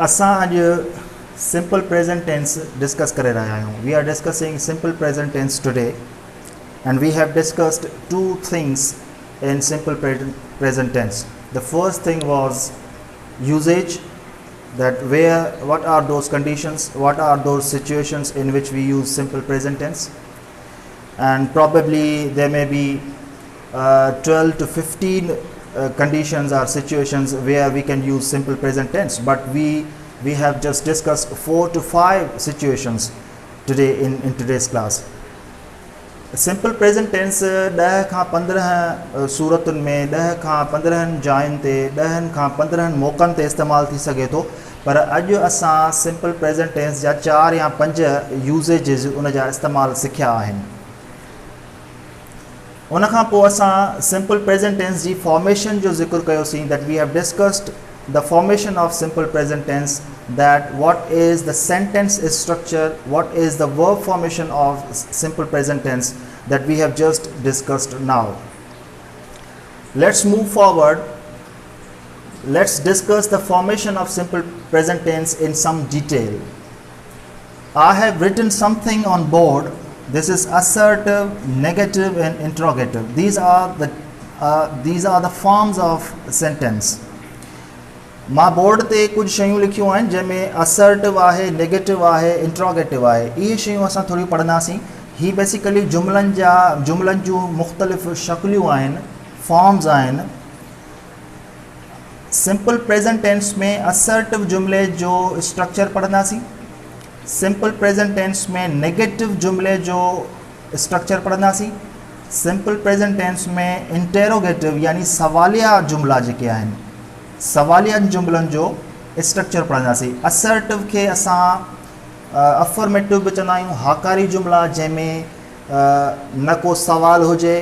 असां अॼु simple present tense discuss करे रहिया आहियूं. We are discussing simple present tense today and we have discussed two things in simple present tense. The first thing was usage, that what are those conditions, what are those situations in which we use simple present tense, and probably there may be 12 to 15 conditions or situations where we can use simple present tense, but we have just discussed 4 to 5 situations today in today's class. Simple present tense 10 खां 15 सूरतुनि में 10 खां 15 जायुनि ते 10 खां 15 मौक़नि ते इस्तेमालु थी सघे थो, पर अॼु असां सिंपल प्रेजेंट टेंस जा 4 या 5 यूजेजिस उन जा इस्तेमालु सिखिया आहिनि. उन खां पोइ असां सिंपल प्रेजेंट टेंस जी फॉर्मेशन जो ज़िक्र कयोसीं. That we have discussed the formation of simple present tense, that what is the sentence structure, what is the verb formation of simple present tense, that we have just discussed now. Let's move forward. Let's discuss the formation of simple present tense in some detail. I have written something on board. This is assertive, negative and interrogative. These are the forms of sentence. मां board ते कुछ शयूं लिखियूं आहिनि जंहिंमें assertive आहे, negative आहे, interrogative आहे. इहे शयूं असां थोरी पढ़ंदासीं. ही बेसिकली जुमलनि जूं मुख़्तलिफ़ शक्लियूं आहिनि, फॉर्म्स आहिनि. सिंपल प्रेजेंट टेंस में असर्टिव जुमले जो स्ट्रक्चर पढ़ंदासीं. सिंपल प्रेजेंट टेंस में नेगेटिव जुमले जो स्ट्रक्चर पढ़ंदासीं. सिंपल प्रेजेंट टेंस में इंटेरोगेटिव यानी सवालिया जुमला जेके आहिनि, सवालिया जुमलनि जो स्ट्रक्चर पढ़ंदासीं. असर्टिव खे असां अफर्मेटिव बि चवंदा आहियूं, हाकारी जुमला जंहिंमें न को सवाल हुजे,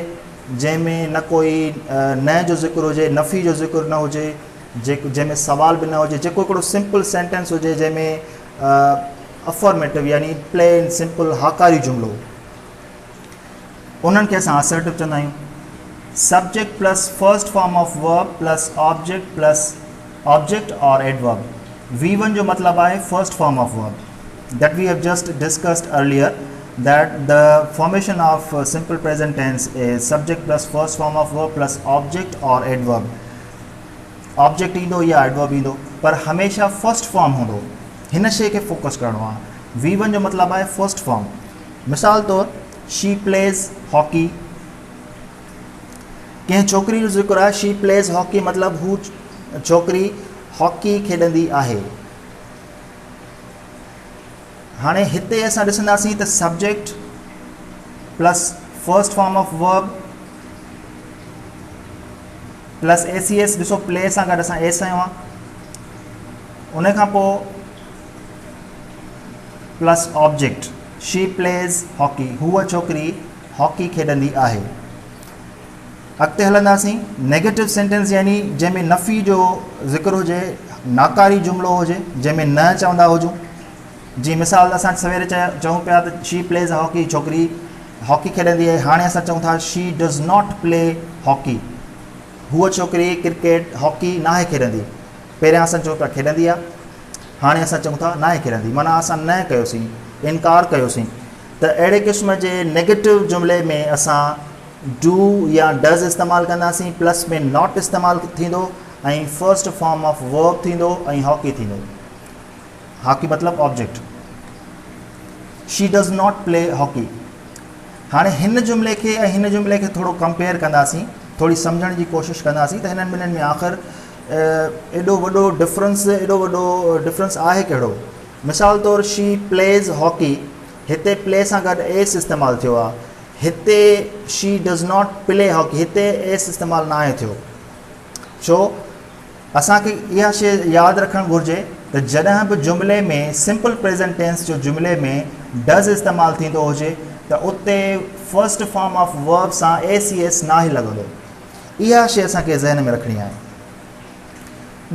जंहिंमें न कोई न जो ज़िक्र हुजे, नफ़ी जो ज़िक्र न हुजे, जंहिंमें सवाल बि न हुजे, जेको हिकिड़ो सिंपल सेंटेंस हुजे जंहिंमें अफर्मेटिव यानी प्लेन सिंपल हाकारी जुमिलो, उन्हनि खे असां असर्टिव चवंदा आहियूं. Subject plus first form of verb plus object or adverb. V1 जो मतलब है first form of verb, that we have just discussed earlier, that the formation of simple present tense is subject plus first form of verb plus object or adverb. Object ईंदो या adverb ईंदो, पर हमेशा first form हूंदो. हिन शइ खे focus करणो आहे. V1 जो मतलब है first form. मिसाल तौर she plays hockey. कंहिं छोकिरी जो ज़िक्र आहे, शी प्लेज हॉकी, मतिलबु हू छोकिरी हॉकी खेॾंदी आहे. हाणे हिते असां ॾिसंदासीं त subject plus first form of verb plus ACS. ॾिसो प्ले सां गॾु असां एस आयो आहे. उन खां पोइ plus object, she plays hockey, हूअ छोकिरी हॉकी खेॾंदी आहे. अॻिते हलंदासीं. नेगेटिव सेंटेंस यानी जंहिंमें नफ़ी जो ज़िक्र हुजे, नाकारी जुमिलो हुजे, जंहिंमें न चवंदा हुजूं. जी मिसाल असां सवेरे चऊं पिया त शी प्लेज हॉकी, छोकिरी हॉकी खेॾंदी आहे. हाणे असां चऊं था she does not play hockey, हूअ छोकिरी क्रिकेट हॉकी नाहे खेॾंदी. पहिरियां असां चऊं पिया खेॾंदी आहे, हाणे असां चऊं था नाहे खेॾंदी, माना असां न कयोसीं, इनकार कयोसीं. त अहिड़े क़िस्म जे नेगेटिव जुमिले में असां डू या डज़ इस्तेमालु कंदासीं, प्लस में नॉट इस्तेमालु थींदो ऐं फर्स्ट फॉर्म ऑफ वर्ब थींदो ऐं हॉकी थींदो. हॉकी मतिलबु object. She does not play hockey. हाणे हिन जुमिले खे ऐं हिन जुमिले खे थोरो कंपेयर कंदासीं, थोरी सम्झण जी कोशिशि कंदासीं त हिननि ॿिन्हिनि में आख़िर एॾो वॾो डिफरेंस आहे कहिड़ो. मिसाल तौरु शी प्लेज हॉकी, हिते प्ले सां गॾु एस इस्तेमालु थियो आहे. हिते she does not play hockey, हिते एस इस्तेमालु न आहे थियो. छो? असांखे इहा शइ यादि रखणु घुरिजे त जॾहिं बि जुमिले में सिंपल प्रेजेंट टेंस जो जुमिले में डज़ इस्तेमालु थींदो हुजे त उते फर्स्ट फॉर्म ऑफ वर्ब सां ACS न ई लॻंदो. इहा शइ असांखे ज़हन में रखणी आहे.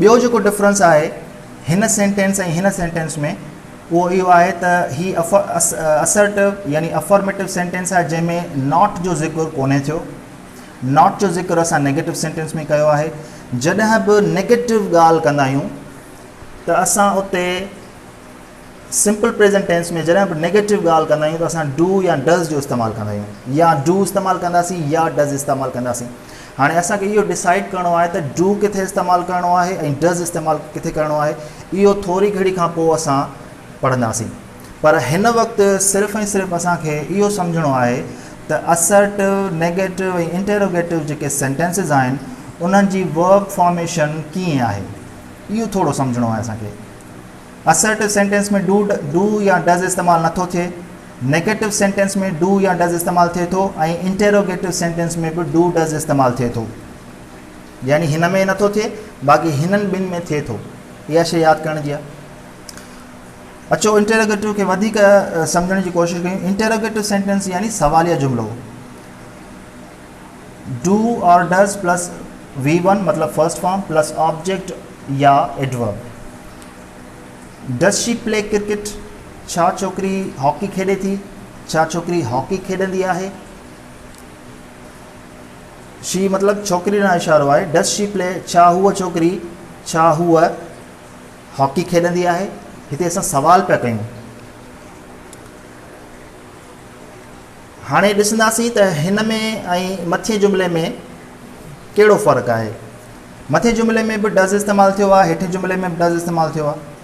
ॿियो जेको डिफरेंस आहे हिन सेंटेंस ऐं हिन सेंटेंस में, उहो इहो आहे त ही असर्टिव यानी अफर्मेटिव सेंटेंस आहे जंहिंमें नॉट जो ज़िक्र कोन्हे थियो. नॉट जो ज़िक्र असां नेगेटिव सेंटेंस में कयो आहे. जॾहिं बि नेगेटिव ॻाल्हि कंदा आहियूं त असां उते सिंपल प्रेजेंट टेंस में जॾहिं बि नेगेटिव ॻाल्हि कंदा आहियूं त असां डू या डज़ जो इस्तेमालु कंदा आहियूं, या डू इस्तेमालु कंदासीं या डज़ इस्तेमालु कंदासीं। हाणे असांखे इहो डिसाइड करिणो आहे त डू किथे इस्तेमालु करिणो आहे ऐं डज़ इस्तेमालु किथे करिणो आहे, इहो थोरी घणी खां पोइ असां पढ़ंदासीं। पर हिन वक़्तु सिर्फ़ु ऐं सिर्फ़ु असांखे इहो सम्झणो आहे त असर्टिव, नेगेटिव ऐं इंटेरोगेटिव जेके सेंटेंसिस आहिनि उन्हनि जी वर्ब फॉर्मेशन कीअं आहे, इहो थोरो सम्झणो आहे असांखे। असर्टिव सेंटेंस में डू या डज़ इस्तेमालु नथो थिए, नेगेटिव सेंटेंस में डू या डज़ इस्तेमालु थिए थो, ऐं इंटेरोगेटिव सेंटेंस में बि डू डज़ इस्तेमालु थिए थो। यानी हिन में नथो थिए, बाक़ी हिननि ॿिनि में थिए थो। इहा शइ यादि करण जी आहे। अचो इंटेरोगेटिव खे वधीक सम्झण जी कोशिशि कयूं। इंटेरोगेटिव सेंटेंस यानी सवालिया जुमिलो, डू और डज़ प्लस V1 मतलब फर्स्ट फॉर्म प्लस ऑब्जेक्ट या adverb. Does she play cricket, छा छोकिरी हॉकी खेॾे थी, छा छोकिरी हॉकी खेॾंदी आहे। शी मतलब छोकिरी ॾांहुं इशारो आहे। डज शी प्ले, छा हूअ छोकिरी, छा हूअ हॉकी खेॾंदी आहे। हिते असां सवाल पिया कयूं। हाणे ॾिसंदासीं त हिन में ऐं मथे जुमिले में कहिड़ो फ़र्क़ु आहे। मथे जुमिले में बि डज़ इस्तेमालु थियो आहे, हेठे जुमिले में बि डज़ इस्तेमालु थियो आहे।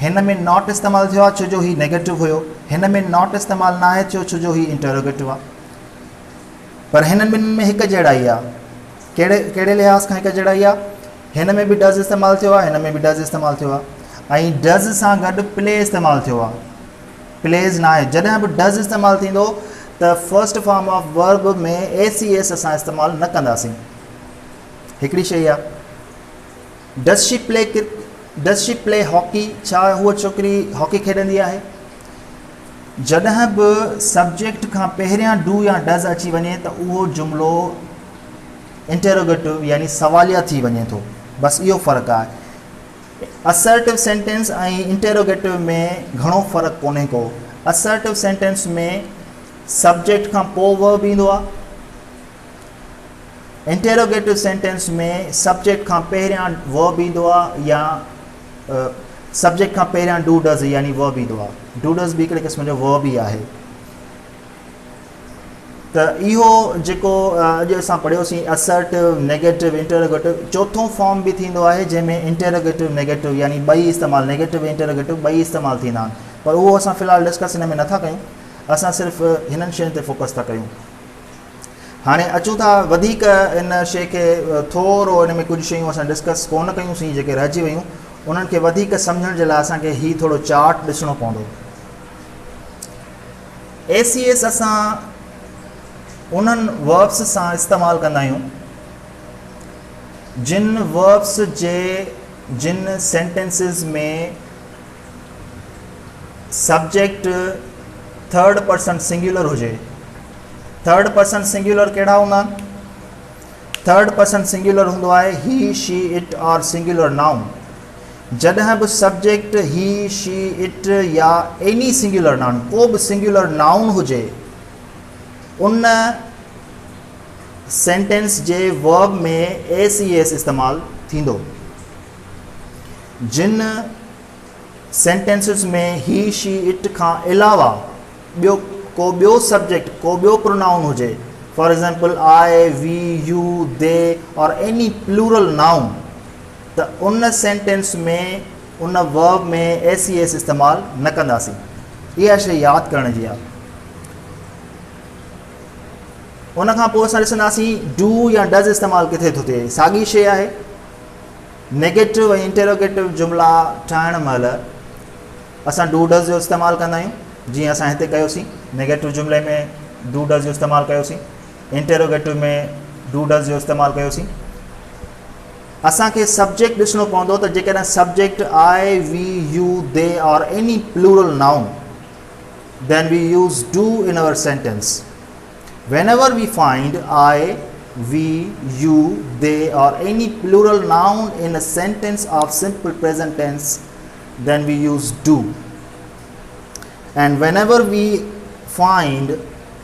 हिन में नॉट इस्तेमालु थियो आहे छो जो ही नेगेटिव हुयो, हिन में नॉट इस्तेमालु न आहे छो जो ही इंटेरोगेटिव आहे। पर हिननि ॿिन्हिनि में हिकु जहिड़ाई आहे। कहिड़े लिहाज़ खां हिकु जहिड़ाई आहे। हिन में बि डज़ इस्तेमालु थियो आहे, हिन में बि डज़ इस्तेमालु थियो आहे, ऐं डज़ सां गॾु प्ले इस्तेमालु थियो आहे, प्लेज़ न आहे। जॾहिं बि डज़ इस्तेमालु थींदो त फर्स्ट फॉर्म ऑफ वर्ब में ACS असां इस्तेमालु न कंदासीं। हिकिड़ी शइ आहे। डज शी प्ले हॉकी, छा हूअ छोकिरी हॉकी खेॾंदी आहे। जॾहिं बि सब्जेक्ट खां पहिरियां डू या डज़ अची वञे त उहो जुमिलो इंटेरोगेटिव यानी सवालिया थी वञे थो। बसि इहो फ़र्क़ु आहे। असर्टिव सेंटेंस ऐं इंटेरोगेटिव में घणो फ़र्क़ु कोन्हे को। असर्टिव सेंटेंस में सब्जेक्ट खां पोइ वर्ब ईंदो आहे। इंटेरोगेटिव सेंटेंस में सब्जेक्ट खां पहिरियां वर्ब ईंदो आहे, या सब्जेक्ट खां पहिरियां डू डज़ यानी वर्ब ईंदो आहे। डू डज़ बि हिकिड़े क़िस्म जो वर्ब ई आहे। त इहो जेको अॼु असां पढ़ियोसीं असर्टिव, नेगेटिव, इंटेरोगेटिव, चोथों फॉर्म बि थींदो आहे जंहिंमें इंटेरोगेटिव नेगेटिव यानी ॿई इस्तेमालु, नेगेटिव इंटेरोगेटिव ॿई इस्तेमालु थींदा आहिनि। पर उहो असां फ़िलहालु डिस्कस हिन में नथा कयूं, असां सिर्फ़ु हिननि शयुनि ते फोकस था कयूं। हाणे अचूं था वधीक इन शइ खे थोरो इन में कुझु शयूं असां डिस्कस कोन कयूंसीं जेके रहिजी वियूं, उन्हनि खे वधीक सम्झण जे लाइ असांखे ही थोरो चार्ट ॾिसणो पवंदो। ACS असां उन्हनि वर्ब्स सां इस्तेमालु कंदा आहियूं जिन वर्ब्स जे जिन सेंटेंसिस में सब्जेक्ट थर्ड पर्सन सिंगुलर हुजे। थर्ड पर्सन सिंगुलर कहिड़ा हूंदा आहिनि। थर्ड पर्सन सिंगुलर हूंदो आहे ही, शी, इट और सिंगुलर नाउन। जॾहिं बि सब्जेक्ट ही, शी, इट या एनी सिंगुलर नाउन, को बि सिंगुलर नाउन हुजे, उन सेंटेंस जे वर्ब में ACS इस्तेमालु थींदो। जिन सेंटेंसिस में ही, शी, इट खां अलावा को ॿियो सब्जेक्ट, को ॿियो प्रोनाउन हुजे, for example I, we, you, they और एनी प्लूरल नाउन, त उन सेंटेंस में उन वर्ब में ACS इस्तेमालु न कंदासीं। इहा शइ यादि करण जी आहे। उन खां पोइ असां ॾिसंदासीं डू या डज़ इस्तेमालु किथे थो थिए। साॻी शइ आहे। नेगेटिव ऐं इंटेरोगेटिव जुमिला ठाहिण महिल असां डू डज़ जो इस्तेमालु कंदा आहियूं, जीअं असां हिते कयोसीं। नेगेटिव जुमिले में डू डज़ जो इस्तेमालु कयोसीं, इंटेरोगेटिव में डू डज़ जो इस्तेमालु कयोसीं। असांखे सब्जेक्ट ॾिसणो पवंदो त जेकॾहिं subject I, we, you, they और any plural noun, then we use do in our sentence. Whenever we find I, we, you, they or any plural noun in a sentence of simple present tense, then we use do. And whenever we find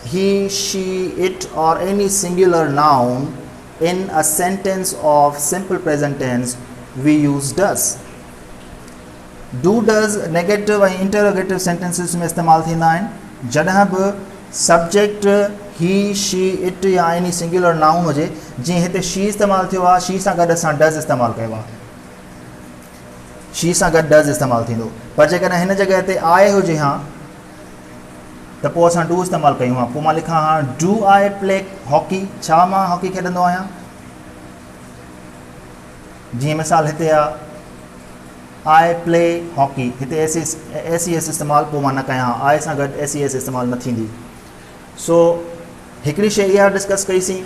he, she, it or any singular noun in a sentence of simple present tense, we use does. Do does negative ऐं interrogative sentences में इस्तेमालु थींदा आहिनि जॾहिं बि subject ही she it या any singular noun हुजे। जीअं हिते शी इस्तेमालु थियो आहे, शी सां गॾु असां डज़ इस्तेमालु कयो आहे, शी सां गॾु डज़ इस्तेमालु थींदो। पर जेकॾहिं हिन जॻह ते आए हुजे हा त पोइ असां डू इस्तेमालु कयूं हा। पोइ मां लिखां हा डू आई प्ले हॉकी, छा मां हॉकी खेॾंदो आहियां। जीअं मिसाल हिते आहे आई प्ले हॉकी, हिते एस एस इस्तेमालु पोइ मां न कयां, आई सां गॾु एस इस्तेमालु न थींदी। सो हिकिड़ी शइ इहा डिस्कस कईसीं।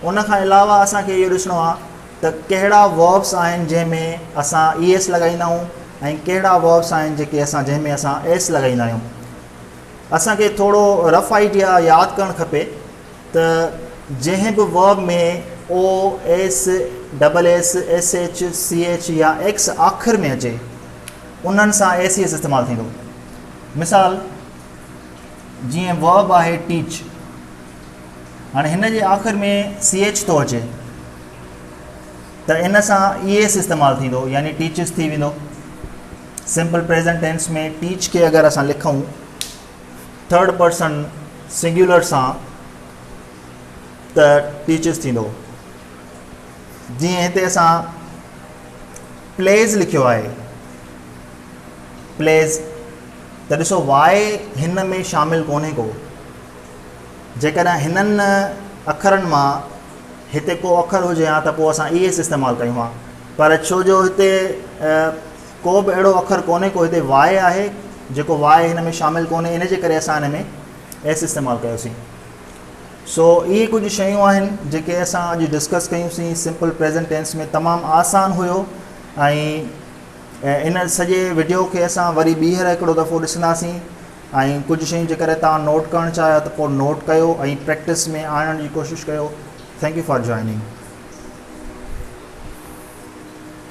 उन खां अलावा असांखे इहो ॾिसणो आहे त कहिड़ा वर्ब्स आहिनि जंहिंमें असां ES लॻाईंदा आहियूं ऐं कहिड़ा वर्ब्स आहिनि जेके असां जंहिंमें असां S लॻाईंदा आहियूं। असांखे थोरो रफ आइडिया यादि करणु खपे त जंहिं बि वर्ब में OS SS SH CH या X आख़िर में अचे उन्हनि सां ACS इस्तेमालु थींदो। मिसाल जीअं वर्ब आहे टीच, हाणे हिन जे आख़िर में CH थो अचे त इन सां ES इस्तेमालु थींदो, यानी टीचिस थी वेंदो। सिंपल प्रेजेंट टेंस में टीच खे अगरि असां लिखूं थर्ड पर्सन सिंगुलर सां त टीचिस थींदो। जीअं हिते असां प्लेज़ लिखियो आहे, प्लेज़, त ॾिसो वाए हिन में शामिलु कोन्हे को। जेकॾहिं हिननि अखरनि मां हिते को अखर हुजे हा त पोइ असां ES इस्तेमालु कयूं हा, पर छो जो हिते को बि अहिड़ो अखर कोन्हे को, हिते वाए आहे जेको वाए हिन में शामिलु कोन्हे, इन जे करे असां हिन में S इस्तेमालु कयोसीं। सो इहे कुझु शयूं आहिनि जेके असां अॼु डिस्कस कयूंसीं। सिंपल प्रेज़ेंट टेंस में तमामु आसान हुयो ऐं इन सॼे वीडियो खे असां वरी ॿीहर हिकिड़ो दफ़ो ॾिसंदासीं ऐं कुझु शयूं जेकॾहिं तव्हां नोट करणु चाहियो त पोइ नोट कयो ऐं प्रैक्टिस में आणण जी कोशिशि कयो। Thank U for joining.